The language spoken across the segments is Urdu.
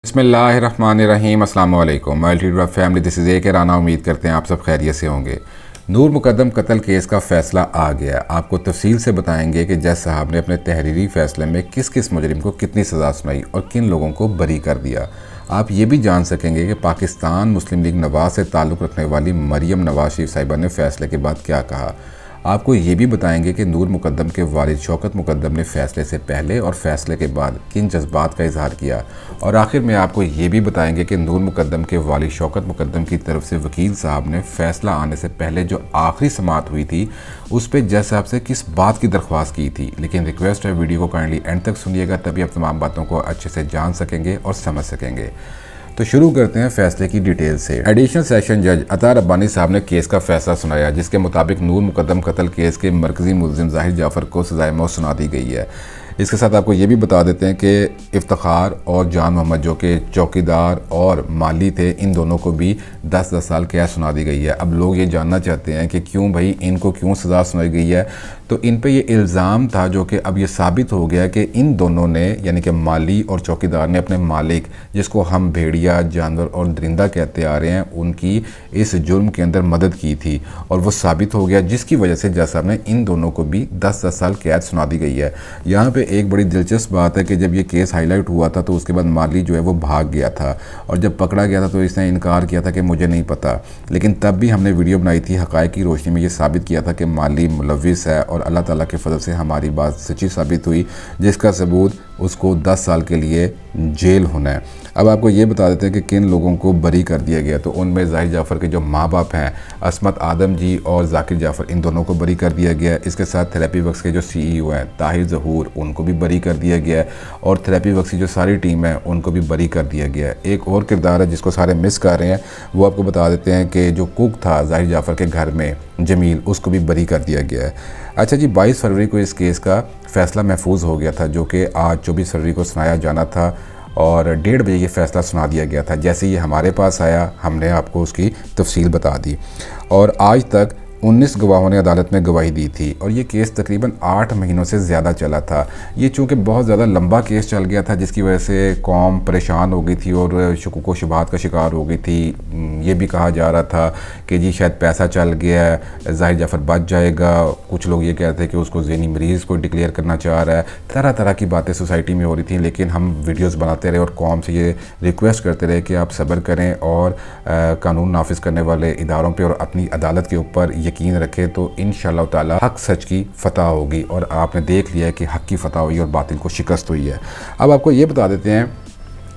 بسم اللہ الرحمن الرحیم۔ السلام علیکم ملٹی فیملی، دس از ایک رانا۔ امید کرتے ہیں آپ سب خیریت سے ہوں گے۔ نور مقدم قتل کیس کا فیصلہ آ گیا۔ آپ کو تفصیل سے بتائیں گے کہ جج صاحب نے اپنے تحریری فیصلے میں کس کس مجرم کو کتنی سزا سنائی اور کن لوگوں کو بری کر دیا۔ آپ یہ بھی جان سکیں گے کہ پاکستان مسلم لیگ نواز سے تعلق رکھنے والی مریم نواز شریف صاحبہ نے فیصلے کے بعد کیا کہا۔ آپ کو یہ بھی بتائیں گے کہ نور مقدم کے والد شوکت مقدم نے فیصلے سے پہلے اور فیصلے کے بعد کن جذبات کا اظہار کیا، اور آخر میں آپ کو یہ بھی بتائیں گے کہ نور مقدم کے والد شوکت مقدم کی طرف سے وکیل صاحب نے فیصلہ آنے سے پہلے جو آخری سماعت ہوئی تھی اس پہ جج صاحب سے کس بات کی درخواست کی تھی۔ لیکن ریکویسٹ ہے ویڈیو کو کائنڈلی اینڈ تک سنیے گا، تبھی آپ تمام باتوں کو اچھے سے جان سکیں گے اور سمجھ سکیں گے۔ تو شروع کرتے ہیں فیصلے کی ڈیٹیل سے۔ ایڈیشنل سیشن جج عطا ربانی صاحب نے کیس کا فیصلہ سنایا، جس کے مطابق نور مقدم قتل کیس کے مرکزی ملزم ظاہر جعفر کو سزائے موت سنا دی گئی ہے۔ اس کے ساتھ آپ کو یہ بھی بتا دیتے ہیں کہ افتخار اور جان محمد جو کہ چوکیدار اور مالی تھے، ان دونوں کو بھی 10 سال قید سنا دی گئی ہے۔ اب لوگ یہ جاننا چاہتے ہیں کہ کیوں بھائی ان کو کیوں سزا سنائی گئی ہے، تو ان پہ یہ الزام تھا جو کہ اب یہ ثابت ہو گیا کہ ان دونوں نے یعنی کہ مالی اور چوکیدار نے اپنے مالک، جس کو ہم بھیڑیا جانور اور درندہ کہتے آ رہے ہیں، ان کی اس جرم کے اندر مدد کی تھی، اور وہ ثابت ہو گیا، جس کی وجہ سے جج صاحب نے ان دونوں کو بھی 10 سال قید سنا دی گئی ہے۔ یہاں پہ ایک بڑی دلچسپ بات ہے کہ جب یہ کیس ہائی لائٹ ہوا تھا تو اس کے بعد مالی جو ہے وہ بھاگ گیا تھا، اور جب پکڑا گیا تھا تو اس نے انکار کیا تھا کہ مجھے نہیں پتا، لیکن تب بھی ہم نے ویڈیو بنائی تھی، حقائق کی روشنی میں یہ ثابت کیا تھا کہ مالی ملوث ہے، اور اللہ تعالیٰ کے فضل سے ہماری بات سچی ثابت ہوئی، جس کا ثبوت اس کو 10 سال کے لیے جیل ہونا ہے۔ اب آپ کو یہ بتا دیتے ہیں کہ کن لوگوں کو بری کر دیا گیا، تو ان میں ظاہر جعفر کے جو ماں باپ ہیں عصمت آدم جی اور ذاکر جعفر، ان دونوں کو بری کر دیا گیا ہے۔ اس کے ساتھ تھراپی ورکس کے جو CEO ہیں طاہر ظہور، ان کو بھی بری کر دیا گیا ہے، اور تھراپی ورکس کی جو ساری ٹیم ہے ان کو بھی بری کر دیا گیا ہے۔ ایک اور کردار ہے جس کو سارے مس کر رہے ہیں، وہ آپ کو بتا دیتے ہیں کہ جو کوک تھا ظاہر جعفر کے گھر میں جمیل، اس کو بھی بری کر دیا گیا ہے۔ اچھا جی، 22 فروری کو اس کیس کا فیصلہ محفوظ ہو گیا تھا، جو کہ آج 24 فروری کو سنایا جانا تھا، اور 1:30 بجے یہ فیصلہ سنا دیا گیا تھا۔ جیسے یہ ہمارے پاس آیا، ہم نے آپ کو اس کی تفصیل بتا دی، اور آج تک 19 گواہوں نے عدالت میں گواہی دی تھی، اور یہ کیس تقریباً 8 مہینوں سے زیادہ چلا تھا۔ یہ چونکہ بہت زیادہ لمبا کیس چل گیا تھا، جس کی وجہ سے قوم پریشان ہو گئی تھی اور شکوک و شبہات کا شکار ہو گئی تھی۔ یہ بھی کہا جا رہا تھا کہ جی شاید پیسہ چل گیا ہے، ظاہر جعفر بچ جائے گا، کچھ لوگ یہ کہتے ہیں کہ اس کو ذہنی مریض کو ڈکلیئر کرنا چاہ رہا ہے، طرح طرح کی باتیں سوسائٹی میں ہو رہی تھیں، لیکن ہم ویڈیوز بناتے رہے اور قوم سے یہ ریکویسٹ کرتے رہے کہ آپ صبر کریں اور قانون نافذ کرنے والے اداروں پہ اور اپنی عدالت کے اوپر یقین رکھیں، تو انشاءاللہ تعالی حق سچ کی فتح ہوگی، اور آپ نے دیکھ لیا ہے کہ حق کی فتح ہوئی اور باطل کو شکست ہوئی ہے۔ اب آپ کو یہ بتا دیتے ہیں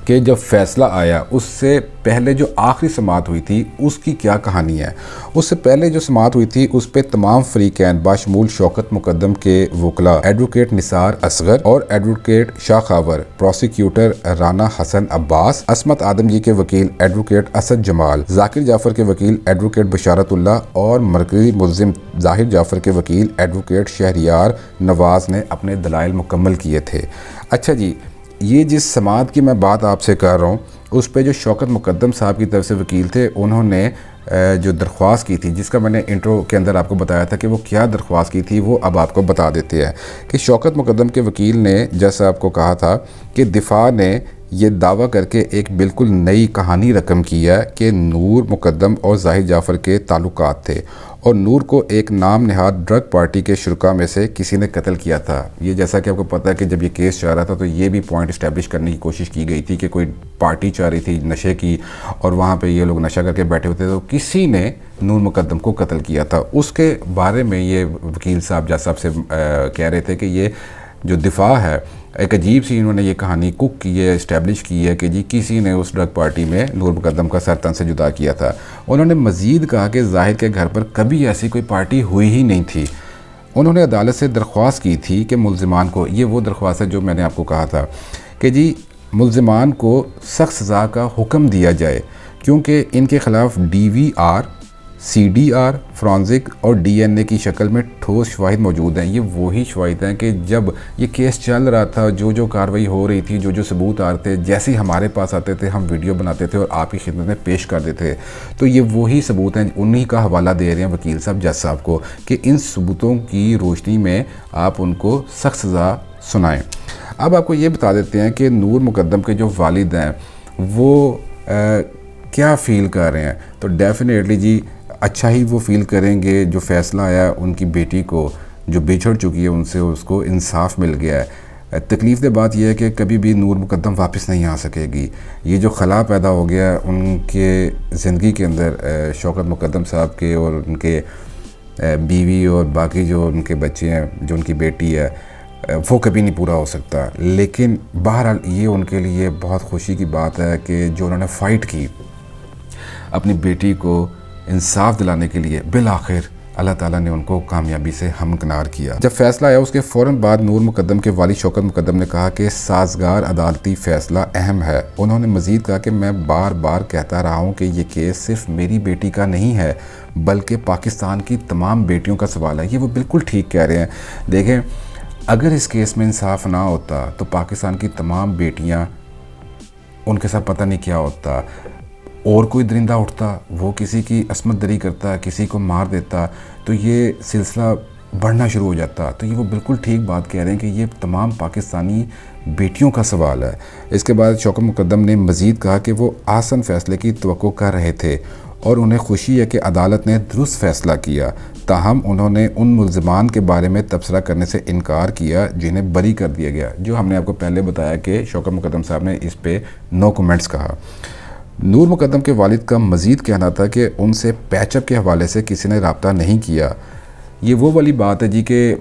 کہ جب فیصلہ آیا اس سے پہلے جو آخری سماعت ہوئی تھی اس کی کیا کہانی ہے۔ اس سے پہلے جو سماعت ہوئی تھی اس پہ تمام فریقین باشمول شوکت مقدم کے وکلاء ایڈوکیٹ نثار اصغر اور ایڈوکیٹ شاہ خاور، پروسیکیوٹر رانا حسن عباس، عصمت آدم جی کے وکیل ایڈوکیٹ اسد جمال، ذاکر جعفر کے وکیل ایڈوکیٹ بشارت اللہ، اور مرکزی ملزم ظاہر جعفر کے وکیل ایڈوکیٹ شہریار نواز نے اپنے دلائل مکمل کیے تھے۔ اچھا جی، یہ جس سماعت کی میں بات آپ سے کر رہا ہوں، اس پہ جو شوکت مقدم صاحب کی طرف سے وکیل تھے، انہوں نے جو درخواست کی تھی، جس کا میں نے انٹرو کے اندر آپ کو بتایا تھا کہ وہ کیا درخواست کی تھی، وہ اب آپ کو بتا دیتے ہیں کہ شوکت مقدم کے وکیل نے جج صاحب کو کہا تھا کہ دفاع نے یہ دعویٰ کر کے ایک بالکل نئی کہانی رقم کی ہے کہ نور مقدم اور ظاہر جعفر کے تعلقات تھے، اور نور کو ایک نام نہاد ڈرگ پارٹی کے شرکاء میں سے کسی نے قتل کیا تھا۔ یہ جیسا کہ آپ کو پتہ ہے کہ جب یہ کیس چل رہا تھا تو یہ بھی پوائنٹ اسٹیبلش کرنے کی کوشش کی گئی تھی کہ کوئی پارٹی چل رہی تھی نشے کی، اور وہاں پہ یہ لوگ نشہ کر کے بیٹھے ہوتے، تو کسی نے نور مقدم کو قتل کیا تھا۔ اس کے بارے میں یہ وکیل صاحب جج صاحب سے کہہ رہے تھے کہ یہ جو دفاع ہے، ایک عجیب سی انہوں نے یہ کہانی کک کی ہے، اسٹیبلش کی ہے کہ جی کسی نے اس ڈرگ پارٹی میں نور مقدم کا سر تن سے جدا کیا تھا۔ انہوں نے مزید کہا کہ ظاہر کے گھر پر کبھی ایسی کوئی پارٹی ہوئی ہی نہیں تھی۔ انہوں نے عدالت سے درخواست کی تھی کہ ملزمان کو، یہ وہ درخواست ہے جو میں نے آپ کو کہا تھا کہ جی ملزمان کو سخت سزا کا حکم دیا جائے، کیونکہ ان کے خلاف DVR، CDR، فرانزک اور DNA کی شکل میں ٹھوس شواہد موجود ہیں۔ یہ وہی شواہد ہیں کہ جب یہ کیس چل رہا تھا، جو کارروائی ہو رہی تھی، جو ثبوت آ رہے تھے، جیسے ہی ہمارے پاس آتے تھے ہم ویڈیو بناتے تھے اور آپ کی خدمت میں پیش کر دیتے تھے، تو یہ وہی ثبوت ہیں، انہی کا حوالہ دے رہے ہیں وکیل صاحب جج صاحب کو کہ ان ثبوتوں کی روشنی میں آپ ان کو سخت سزا سنائیں۔ اب آپ کو یہ بتا دیتے ہیں کہ نور مقدم کے جو والد ہیں وہ کیا فیل کر رہے ہیں. تو ڈیفینیٹلی جی اچھا ہی وہ فیل کریں گے. جو فیصلہ آیا ان کی بیٹی کو جو بچھڑ چکی ہے ان سے, اس کو انصاف مل گیا ہے. تکلیف دہ بات یہ ہے کہ کبھی بھی نور مقدم واپس نہیں آ سکے گی. یہ جو خلا پیدا ہو گیا ان کے زندگی کے اندر شوکت مقدم صاحب کے اور ان کے بیوی اور باقی جو ان کے بچے ہیں, جو ان کی بیٹی ہے, وہ کبھی نہیں پورا ہو سکتا. لیکن بہرحال یہ ان کے لیے بہت خوشی کی بات ہے کہ جو انہوں نے فائٹ کی اپنی بیٹی کو انصاف دلانے کے لیے, بالآخر اللہ تعالیٰ نے ان کو کامیابی سے ہمکنار کیا. جب فیصلہ آیا اس کے فوراً بعد نور مقدم کے والد شوکت مقدم نے کہا کہ سازگار عدالتی فیصلہ اہم ہے. انہوں نے مزید کہا کہ میں بار بار کہتا رہا ہوں کہ یہ کیس صرف میری بیٹی کا نہیں ہے بلکہ پاکستان کی تمام بیٹیوں کا سوال ہے. یہ وہ بالکل ٹھیک کہہ رہے ہیں. دیکھیں, اگر اس کیس میں انصاف نہ ہوتا تو پاکستان کی تمام بیٹیاں, ان کے ساتھ پتہ نہیں کیا ہوتا. اور کوئی درندہ اٹھتا, وہ کسی کی عصمت دری کرتا, کسی کو مار دیتا, تو یہ سلسلہ بڑھنا شروع ہو جاتا. تو یہ وہ بالکل ٹھیک بات کہہ رہے ہیں کہ یہ تمام پاکستانی بیٹیوں کا سوال ہے. اس کے بعد شوکت مقدم نے مزید کہا کہ وہ آسن فیصلے کی توقع کر رہے تھے اور انہیں خوشی ہے کہ عدالت نے درست فیصلہ کیا. تاہم انہوں نے ان ملزمان کے بارے میں تبصرہ کرنے سے انکار کیا جنہیں بری کر دیا گیا. جو ہم نے آپ کو پہلے بتایا کہ شوکت مقدم صاحب نے اس پہ نو کومنٹس کہا. نور مقدم کے والد کا مزید کہنا تھا کہ ان سے پیچ اپ کے حوالے سے کسی نے رابطہ نہیں کیا. یہ وہ والی بات ہے جی کہ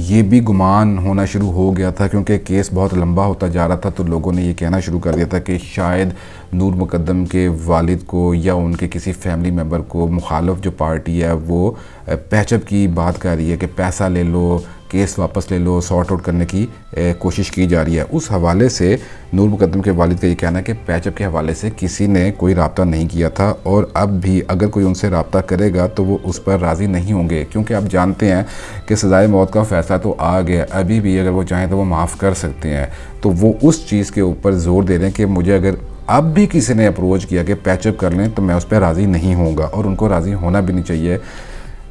یہ بھی گمان ہونا شروع ہو گیا تھا کیونکہ کیس بہت لمبا ہوتا جا رہا تھا. تو لوگوں نے یہ کہنا شروع کر دیا تھا کہ شاید نور مقدم کے والد کو یا ان کے کسی فیملی ممبر کو مخالف جو پارٹی ہے وہ پیچ اپ کی بات کر رہی ہے کہ پیسہ لے لو, کیس واپس لے لو, سارٹ آؤٹ کرنے کی کوشش کی جا رہی ہے. اس حوالے سے نور مقدم کے والد کا یہ کہنا ہے کہ پیچ اپ کے حوالے سے کسی نے کوئی رابطہ نہیں کیا تھا اور اب بھی اگر کوئی ان سے رابطہ کرے گا تو وہ اس پر راضی نہیں ہوں گے, کیونکہ آپ جانتے ہیں کہ سزائے موت کا فیصلہ تو آ گیا. ابھی بھی اگر وہ چاہیں تو وہ معاف کر سکتے ہیں. تو وہ اس چیز کے اوپر زور دے رہے ہیں کہ مجھے اگر اب بھی کسی نے اپروچ کیا کہ پیچ اپ کر لیں تو میں اس پہ راضی نہیں ہوں گا, اور ان کو راضی ہونا بھی نہیں چاہیے.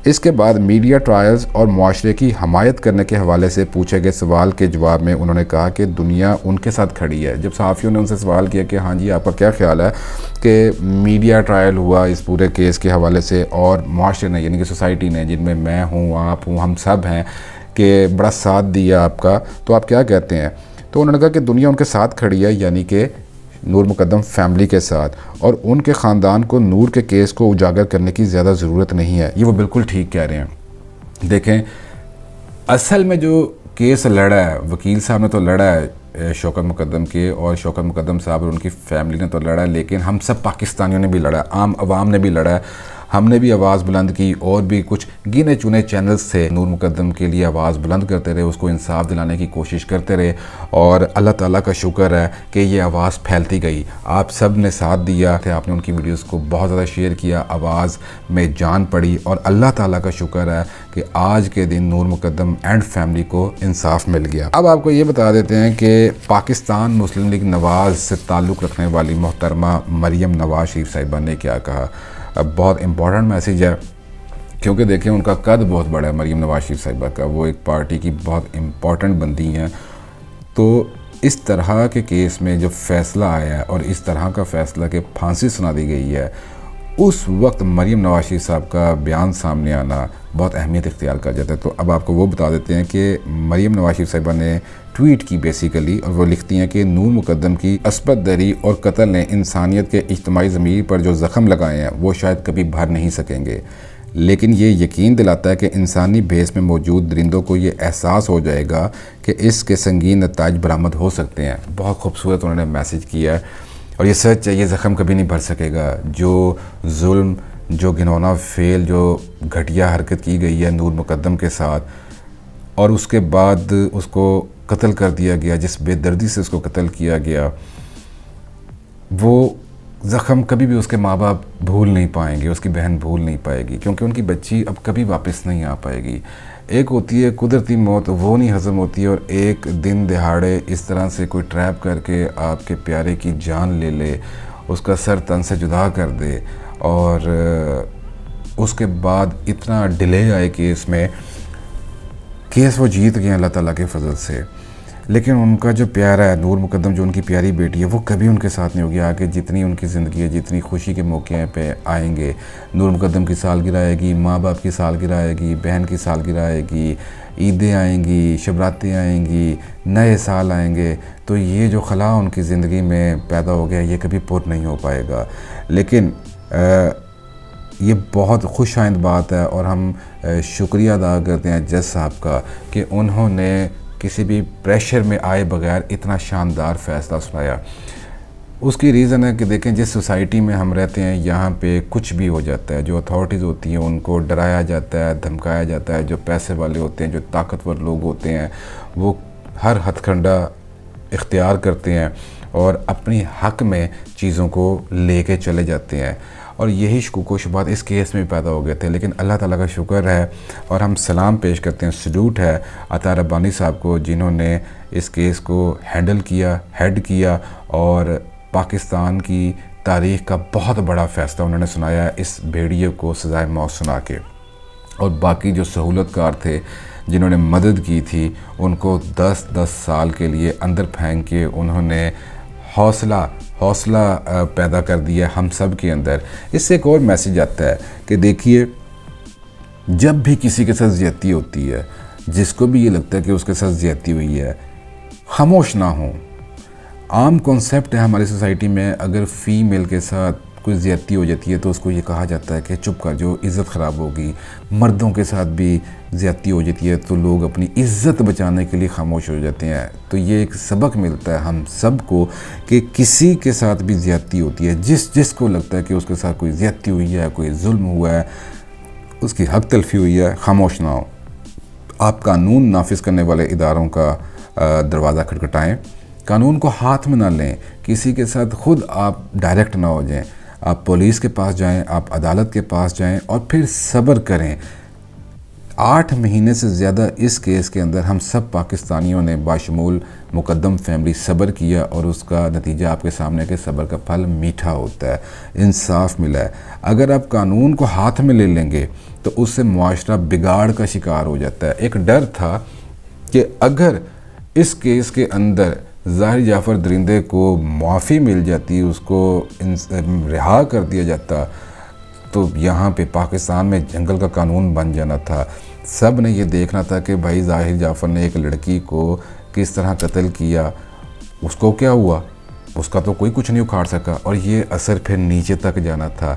اس کے بعد میڈیا ٹرائلز اور معاشرے کی حمایت کرنے کے حوالے سے پوچھے گئے سوال کے جواب میں انہوں نے کہا کہ دنیا ان کے ساتھ کھڑی ہے. جب صحافیوں نے ان سے سوال کیا کہ ہاں جی آپ کا کیا خیال ہے کہ میڈیا ٹرائل ہوا اس پورے کیس کے حوالے سے اور معاشرے نے یعنی کہ سوسائٹی نے, جن میں میں ہوں, آپ ہوں, ہم سب ہیں, کہ بڑا ساتھ دیا آپ کا, تو آپ کیا کہتے ہیں؟ تو انہوں نے کہا کہ دنیا ان کے ساتھ کھڑی ہے, یعنی کہ نور مقدم فیملی کے ساتھ, اور ان کے خاندان کو نور کے کیس کو اجاگر کرنے کی زیادہ ضرورت نہیں ہے. یہ وہ بالکل ٹھیک کہہ رہے ہیں. دیکھیں, اصل میں جو کیس لڑا ہے وکیل صاحب نے تو لڑا ہے شوکت مقدم کے, اور شوکت مقدم صاحب اور ان کی فیملی نے تو لڑا ہے, لیکن ہم سب پاکستانیوں نے بھی لڑا ہے, عام عوام نے بھی لڑا ہے. ہم نے بھی آواز بلند کی اور بھی کچھ گنے چنے چینلز سے نور مقدم کے لیے آواز بلند کرتے رہے, اس کو انصاف دلانے کی کوشش کرتے رہے, اور اللہ تعالیٰ کا شکر ہے کہ یہ آواز پھیلتی گئی. آپ سب نے ساتھ دیا, آپ نے ان کی ویڈیوز کو بہت زیادہ شیئر کیا, آواز میں جان پڑی, اور اللہ تعالیٰ کا شکر ہے کہ آج کے دن نور مقدم اینڈ فیملی کو انصاف مل گیا. اب آپ کو یہ بتا دیتے ہیں کہ پاکستان مسلم لیگ نواز سے تعلق رکھنے والی محترمہ مریم نواز شریف صاحبہ نے کیا کہا. اب بہت امپورٹنٹ میسیج ہے کیونکہ دیکھیں ان کا قد بہت بڑا ہے مریم نواز شریف صاحبہ کا, وہ ایک پارٹی کی بہت امپورٹنٹ بندی ہیں. تو اس طرح کے کیس میں جب فیصلہ آیا ہے اور اس طرح کا فیصلہ کہ پھانسی سنا دی گئی ہے, اس وقت مریم نواز شریف صاحب کا بیان سامنے آنا بہت اہمیت اختیار کر جاتا ہے. تو اب آپ کو وہ بتا دیتے ہیں کہ مریم نواز شریف صاحبہ نے ٹویٹ کی بیسیکلی, اور وہ لکھتی ہیں کہ نور مقدم کی عصمت دری اور قتل نے انسانیت کے اجتماعی ضمیر پر جو زخم لگائے ہیں وہ شاید کبھی بھر نہیں سکیں گے, لیکن یہ یقین دلاتا ہے کہ انسانی بھیس میں موجود درندوں کو یہ احساس ہو جائے گا کہ اس کے سنگین نتائج برآمد ہو سکتے ہیں. بہت خوبصورت انہوں نے میسیج کیا ہے, اور یہ سچ ہے, یہ زخم کبھی نہیں بھر سکے گا. جو ظلم, جو گھنونا فعل, جو گھٹیا حرکت کی گئی ہے نور مقدم کے ساتھ, اور اس کے بعد اس کو قتل کر دیا گیا, جس بے دردی سے اس کو قتل کیا گیا, وہ زخم کبھی بھی اس کے ماں باپ بھول نہیں پائیں گے, اس کی بہن بھول نہیں پائے گی, کیونکہ ان کی بچی اب کبھی واپس نہیں آ پائے گی. ایک ہوتی ہے قدرتی موت, وہ نہیں ہضم ہوتی ہے, اور ایک دن دہاڑے اس طرح سے کوئی ٹریپ کر کے آپ کے پیارے کی جان لے لے, اس کا سر تن سے جدا کر دے, اور اس کے بعد اتنا ڈیلے آئے کیس میں. کیس وہ جیت گئے اللہ تعالیٰ کے فضل سے, لیکن ان کا جو پیارا ہے نور مقدم، جو ان کی پیاری بیٹی ہے، وہ کبھی ان کے ساتھ نہیں ہوگی۔ آگے جتنی ان کی زندگی ہے، جتنی خوشی کے موقع پہ آئیں گے، نور مقدم کی سالگرہ آئے گی، ماں باپ کی سالگرہ آئے گی، بہن کی سالگرہ آئے گی، عیدیں آئیں گی، شبراتیں آئیں گی، نئے سال آئیں گے، تو یہ جو خلا ان کی زندگی میں پیدا ہو گیا یہ کبھی پر نہیں ہو پائے گا۔ لیکن یہ بہت خوش آئند بات ہے، اور ہم شکریہ ادا کرتے ہیں جج صاحب کا کہ انہوں نے کسی بھی پریشر میں آئے بغیر اتنا شاندار فیصلہ سنایا۔ اس کی ریزن ہے کہ دیکھیں جس سوسائٹی میں ہم رہتے ہیں یہاں پہ کچھ بھی ہو جاتا ہے، جو اتھارٹیز ہوتی ہیں ان کو ڈرایا جاتا ہے، دھمکایا جاتا ہے، جو پیسے والے ہوتے ہیں، جو طاقتور لوگ ہوتے ہیں، وہ ہر ہتھ کنڈا اختیار کرتے ہیں اور اپنی حق میں چیزوں کو لے کے چلے جاتے ہیں، اور یہی شکوک و شبہات اس کیس میں بھی پیدا ہو گئے تھے۔ لیکن اللہ تعالیٰ کا شکر ہے اور ہم سلام پیش کرتے ہیں، سلوٹ ہے عطا ربانی صاحب کو، جنہوں نے اس کیس کو ہینڈل کیا، ہیڈ کیا، اور پاکستان کی تاریخ کا بہت بڑا فیصلہ انہوں نے سنایا اس بھیڑیے کو سزائے موت سنا کے۔ اور باقی جو سہولت کار تھے جنہوں نے مدد کی تھی ان کو 10 سال کے لیے اندر پھینک کے انہوں نے حوصلہ پیدا کر دیا ہم سب کے اندر۔ اس سے ایک اور میسیج آتا ہے کہ دیکھیے، جب بھی کسی کے ساتھ زیادتی ہوتی ہے، جس کو بھی یہ لگتا ہے کہ اس کے ساتھ زیادتی ہوئی ہے، خاموش نہ ہوں۔ عام کنسیپٹ ہے ہماری سوسائٹی میں، اگر فیمیل کے ساتھ کوئی زیادتی ہو جاتی ہے تو اس کو یہ کہا جاتا ہے کہ چپ کر جو، عزت خراب ہوگی۔ مردوں کے ساتھ بھی زیادتی ہو جاتی ہے تو لوگ اپنی عزت بچانے کے لیے خاموش ہو جاتے ہیں۔ تو یہ ایک سبق ملتا ہے ہم سب کو کہ کسی کے ساتھ بھی زیادتی ہوتی ہے، جس کو لگتا ہے کہ اس کے ساتھ کوئی زیادتی ہوئی ہے، کوئی ظلم ہوا ہے، اس کی حق تلفی ہوئی ہے، خاموش نہ ہو۔ آپ قانون نافذ کرنے والے اداروں کا دروازہ کھٹکھٹائیں، قانون کو ہاتھ میں نہ لیں، کسی کے ساتھ خود آپ ڈائریکٹ نہ ہو جائیں۔ آپ پولیس کے پاس جائیں، آپ عدالت کے پاس جائیں، اور پھر صبر کریں۔ 8 مہینے سے زیادہ اس کیس کے اندر ہم سب پاکستانیوں نے باشمول مقدم فیملی صبر کیا، اور اس کا نتیجہ آپ کے سامنے کہ صبر کا پھل میٹھا ہوتا ہے، انصاف ملا ہے۔ اگر آپ قانون کو ہاتھ میں لے لیں گے تو اس سے معاشرہ بگاڑ کا شکار ہو جاتا ہے۔ ایک ڈر تھا کہ اگر اس کیس کے اندر ظاہر جعفر درندے کو معافی مل جاتی، اس کو رہا کر دیا جاتا، تو یہاں پہ پاکستان میں جنگل کا قانون بن جانا تھا۔ سب نے یہ دیکھنا تھا کہ بھائی ظاہر جعفر نے ایک لڑکی کو کس طرح قتل کیا، اس کو کیا ہوا، اس کا تو کوئی کچھ نہیں اکھاڑ سکا، اور یہ اثر پھر نیچے تک جانا تھا۔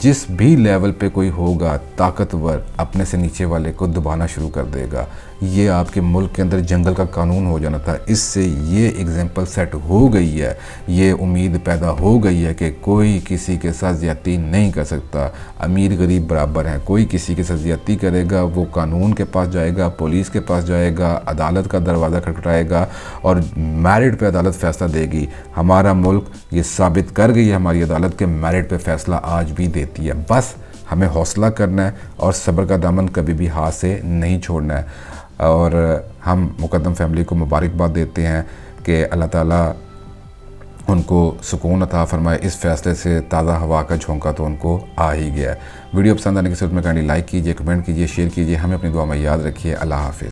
جس بھی لیول پہ کوئی ہوگا طاقتور، اپنے سے نیچے والے کو دبانا شروع کر دے گا۔ یہ آپ کے ملک کے اندر جنگل کا قانون ہو جانا تھا۔ اس سے یہ اگزامپل سیٹ ہو گئی ہے، یہ امید پیدا ہو گئی ہے کہ کوئی کسی کے ساتھ زیادتی نہیں کر سکتا۔ امیر غریب برابر ہیں، کوئی کسی کے ساتھ زیادتی کرے گا وہ قانون کے پاس جائے گا، پولیس کے پاس جائے گا، عدالت کا دروازہ کھٹکھٹائے گا، اور میرٹ پہ عدالت فیصلہ دے گی۔ ہمارا ملک یہ ثابت کر گئی ہے ہماری عدالت کے میرٹ پہ فیصلہ آج بھی دیتی ہے۔ بس ہمیں حوصلہ کرنا ہے اور صبر کا دامن کبھی بھی ہاتھ سے نہیں چھوڑنا ہے، اور ہم مقدم فیملی کو مبارکباد دیتے ہیں کہ اللہ تعالیٰ ان کو سکون عطا فرمائے۔ اس فیصلے سے تازہ ہوا کا جھونکا تو ان کو آ ہی گیا ہے۔ ویڈیو پسند آنے کی صورت میں کائنڈلی لائک کیجئے، کمنٹ کیجئے، شیئر کیجئے، ہمیں اپنی دعا میں یاد رکھیے۔ اللہ حافظ۔